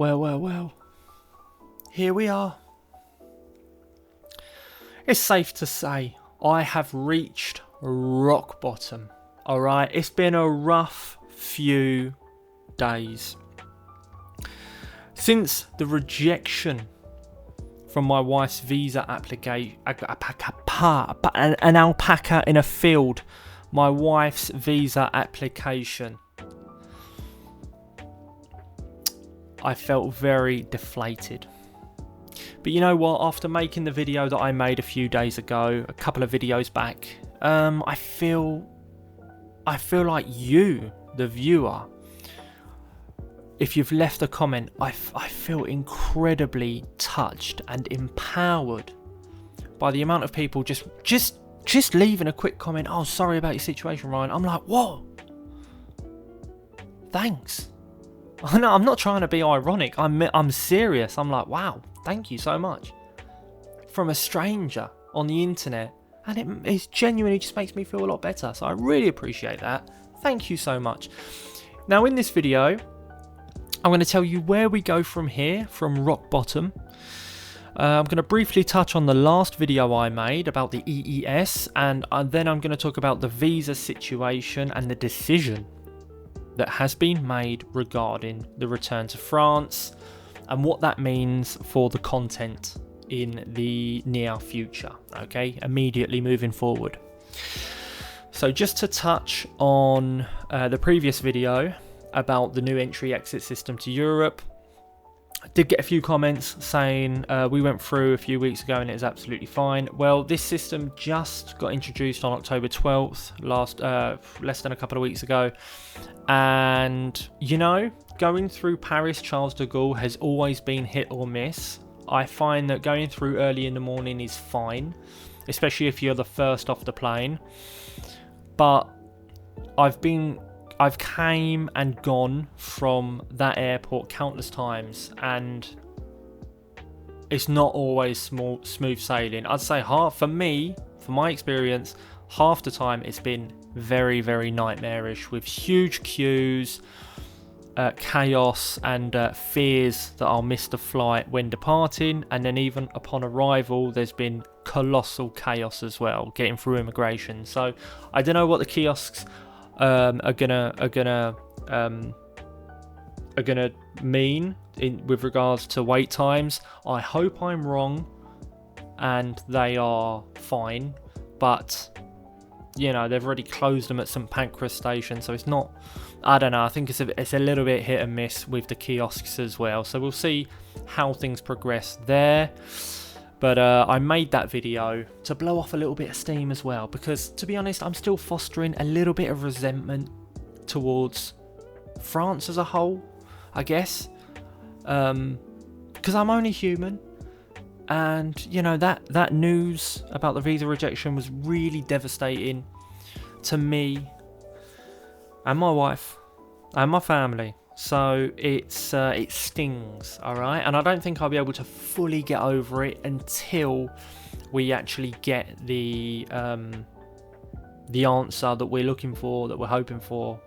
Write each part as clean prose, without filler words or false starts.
Well. Here we are. It's safe to say I have reached rock bottom. Alright, it's been a rough few days. Since the rejection from my wife's visa application, an alpaca in a field, my wife's visa application, I felt very deflated. But you know what, after making the video that I made a few days ago, a couple of videos back, I feel like you, the viewer, if you've left a comment, I feel incredibly touched and empowered by the amount of people just leaving a quick comment. Oh, sorry about your situation, Ryan. I'm like, whoa, thanks. I'm not trying to be ironic. I'm serious. I'm like, wow, thank you so much. From a stranger on the internet. And it genuinely just makes me feel a lot better. So I really appreciate that. Thank you so much. Now in this video, I'm going to tell you where we go from here, from rock bottom. I'm going to briefly touch on the last video I made about the EES. And then I'm going to talk about the visa situation and the decision that has been made regarding the return to France and what that means for the content in the near future, okay, immediately moving forward. So just to touch on the previous video about the new entry exit system to Europe, I did get a few comments saying we went through a few weeks ago and it was absolutely fine. Well, this system just got introduced on October 12th, less than a couple of weeks ago. And, you know, going through Paris Charles de Gaulle has always been hit or miss. I find that going through early in the morning is fine, especially if you're the first off the plane. But I've came and gone from that airport countless times, and it's not always smooth sailing. I'd say for my experience, half the time it's been very, very nightmarish with huge queues, chaos and fears that I'll miss the flight when departing, and then even upon arrival there's been colossal chaos as well getting through immigration. So I don't know what the kiosks are gonna mean with regards to wait times. I hope I'm wrong and they are fine, but you know, they've already closed them at St Pancras station, so it's not, I don't know, I think it's a little bit hit and miss with the kiosks as well. So we'll see how things progress there. But I made that video to blow off a little bit of steam as well, because to be honest, I'm still fostering a little bit of resentment towards France as a whole, I guess, because I'm only human. And you know, that news about the visa rejection was really devastating to me and my wife and my family. So it stings, all right? And I don't think I'll be able to fully get over it until we actually get the answer that we're looking for, that we're hoping for,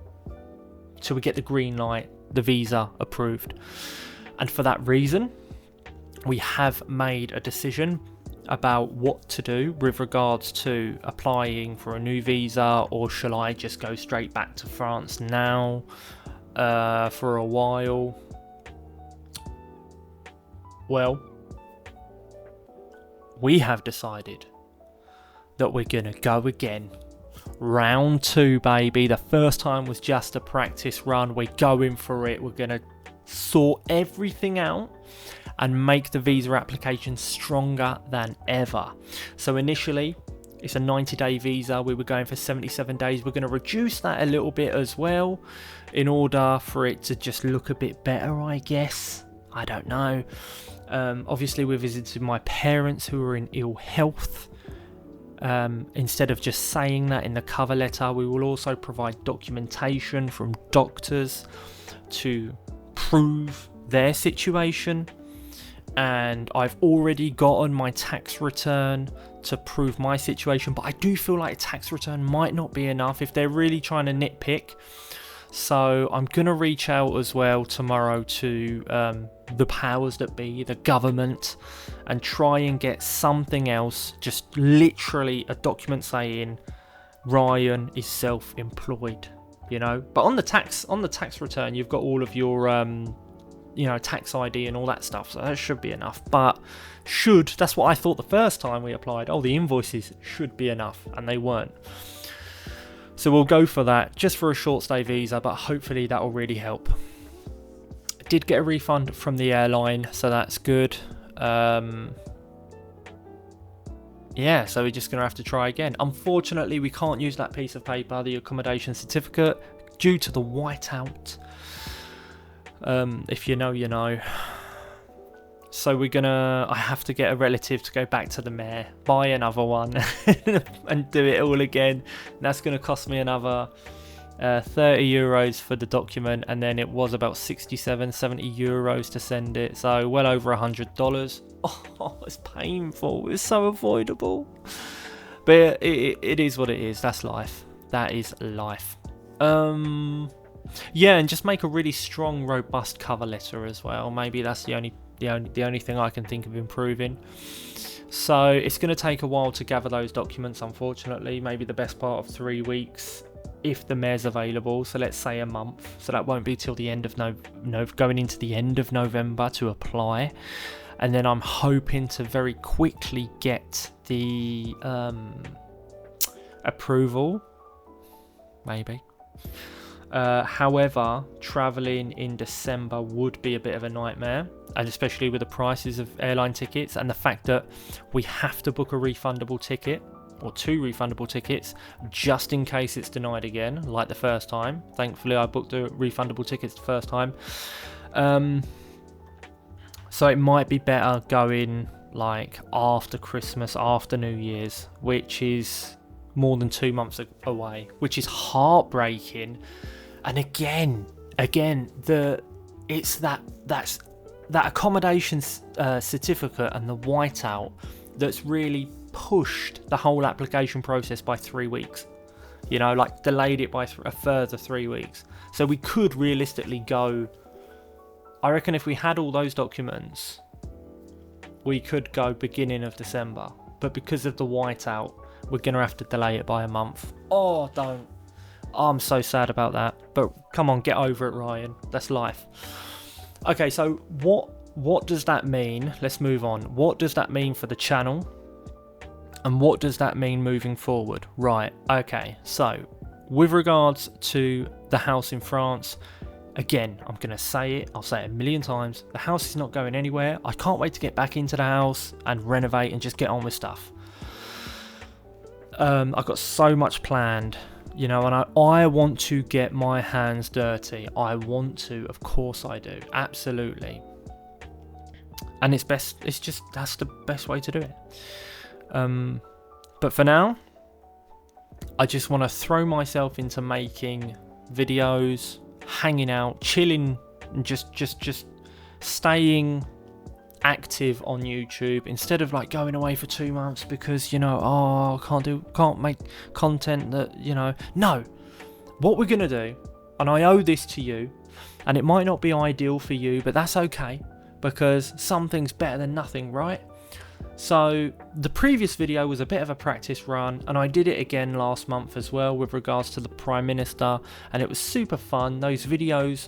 till we get the green light, the visa approved. And for that reason, we have made a decision about what to do with regards to applying for a new visa, or shall I just go straight back to France now for a while. Well, we have decided that we're gonna go again. Round 2, baby. The first time was just a practice run. We're going for it. We're gonna sort everything out and make the visa application stronger than ever. So initially, it's a 90-day visa. We were going for 77 days. We're going to reduce that a little bit as well in order for it to just look a bit better, I guess. I don't know. Obviously, we visited my parents who were in ill health. Instead of just saying that in the cover letter, we will also provide documentation from doctors to prove their situation. And I've already gotten my tax return to prove my situation, but I do feel like a tax return might not be enough if they're really trying to nitpick. So I'm going to reach out as well tomorrow to the powers that be, the government, and try and get something else, just literally a document saying Ryan is self-employed, you know. But on the tax return, you've got all of your tax ID and all that stuff, so that should be enough. But that's what I thought the first time we applied. Oh, the invoices should be enough, and they weren't. So we'll go for that, just for a short stay visa, but hopefully that will really help. I did get a refund from the airline, so that's good. Yeah, so we're just going to have to try again. Unfortunately, we can't use that piece of paper, the accommodation certificate, due to the whiteout. If you know, you know. So I have to get a relative to go back to the mayor, buy another one, and do it all again. And that's going to cost me another 30 euros for the document, and then it was about 67, 70 euros to send it. So well over $100. Oh, it's painful. It's so avoidable. But it is what it is. That's life. That is life. Yeah, and just make a really strong, robust cover letter as well. Maybe that's the only thing I can think of improving. So it's going to take a while to gather those documents, unfortunately. Maybe the best part of 3 weeks if the mayor's available. So let's say a month. So that won't be till the end of going into the end of November to apply. And then I'm hoping to very quickly get the approval. Maybe. However, travelling in December would be a bit of a nightmare, and especially with the prices of airline tickets and the fact that we have to book a refundable ticket or 2 refundable tickets just in case it's denied again, like the first time. Thankfully, I booked the refundable tickets the first time. So it might be better going like after Christmas, after New Year's, which is more than 2 months away, which is heartbreaking. And again, it's that accommodation certificate and the whiteout that's really pushed the whole application process by 3 weeks. You know, like delayed it by a further 3 weeks. So we could realistically go. I reckon if we had all those documents, we could go beginning of December. But because of the whiteout, we're going to have to delay it by a month. Oh, don't. I'm so sad about that. But come on, get over it, Ryan. That's life. Okay, so what does that mean? Let's move on. What does that mean for the channel? And what does that mean moving forward? Right, okay. So, with regards to the house in France, again, I'm going to say it. I'll say it a million times. The house is not going anywhere. I can't wait to get back into the house and renovate and just get on with stuff. I've got so much planned, you know, and I want to get my hands dirty. I want to, of course I do, absolutely. And that's the best way to do it. But for now, I just want to throw myself into making videos, hanging out, chilling, and just staying active on YouTube instead of like going away for 2 months because, you know, can't make content that, you know. No, what we're gonna do, and I owe this to you, and it might not be ideal for you, but that's okay because something's better than nothing, right? So the previous video was a bit of a practice run, and I did it again last month as well with regards to the Prime Minister, and it was super fun. Those videos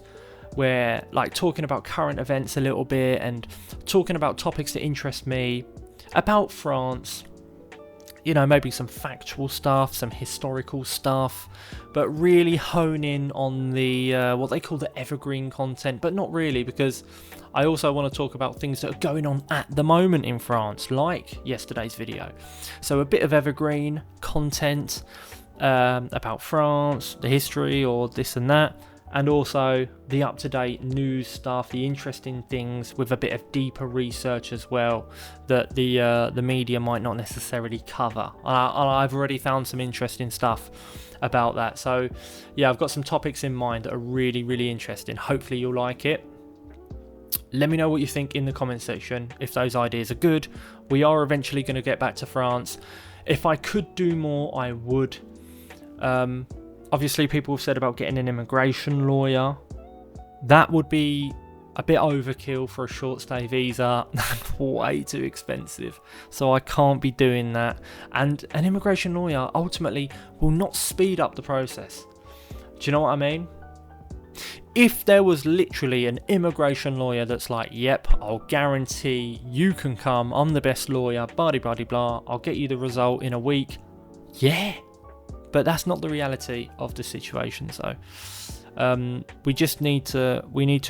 where like talking about current events a little bit and talking about topics that interest me about France, you know, maybe some factual stuff, some historical stuff, but really hone in on the what they call the evergreen content, but not really, because I also want to talk about things that are going on at the moment in France, like yesterday's video. So a bit of evergreen content about France, the history or this and that, and also the up-to-date news stuff, the interesting things with a bit of deeper research as well that the media might not necessarily cover. I've already found some interesting stuff about that. So yeah, I've got some topics in mind that are really, really interesting. Hopefully you'll like it. Let me know what you think in the comment section if those ideas are good. We are eventually going to get back to France. If I could do more, I would. Obviously, people have said about getting an immigration lawyer. That would be a bit overkill for a short stay visa. Way too expensive. So I can't be doing that. And an immigration lawyer ultimately will not speed up the process. Do you know what I mean? If there was literally an immigration lawyer that's like, yep, I'll guarantee you can come, I'm the best lawyer, blah blah blah blah, I'll get you the result in a week. Yeah. But that's not the reality of the situation. So we just need to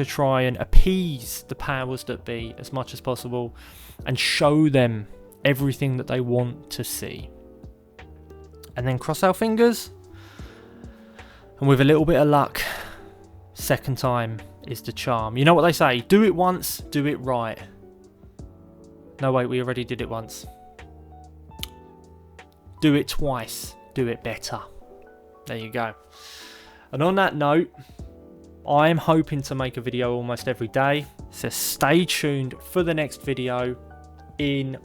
try and appease the powers that be as much as possible and show them everything that they want to see. And then cross our fingers. And with a little bit of luck, second time is the charm. You know what they say? Do it once, do it right. No, wait, we already did it once. Do it twice, do it better. There you go. And on that note, I'm hoping to make a video almost every day. So stay tuned for the next video in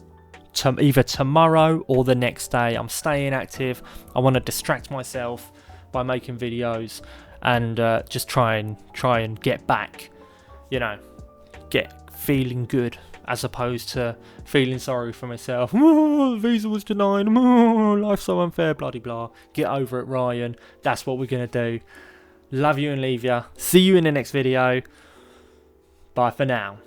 either tomorrow or the next day. I'm staying active. I want to distract myself by making videos and just try and get back, get feeling good, as opposed to feeling sorry for myself. Oh, visa was denied. Oh, life's so unfair, bloody blah. Get over it, Ryan. That's what we're gonna do. Love you and leave you. See you in the next video. Bye for now.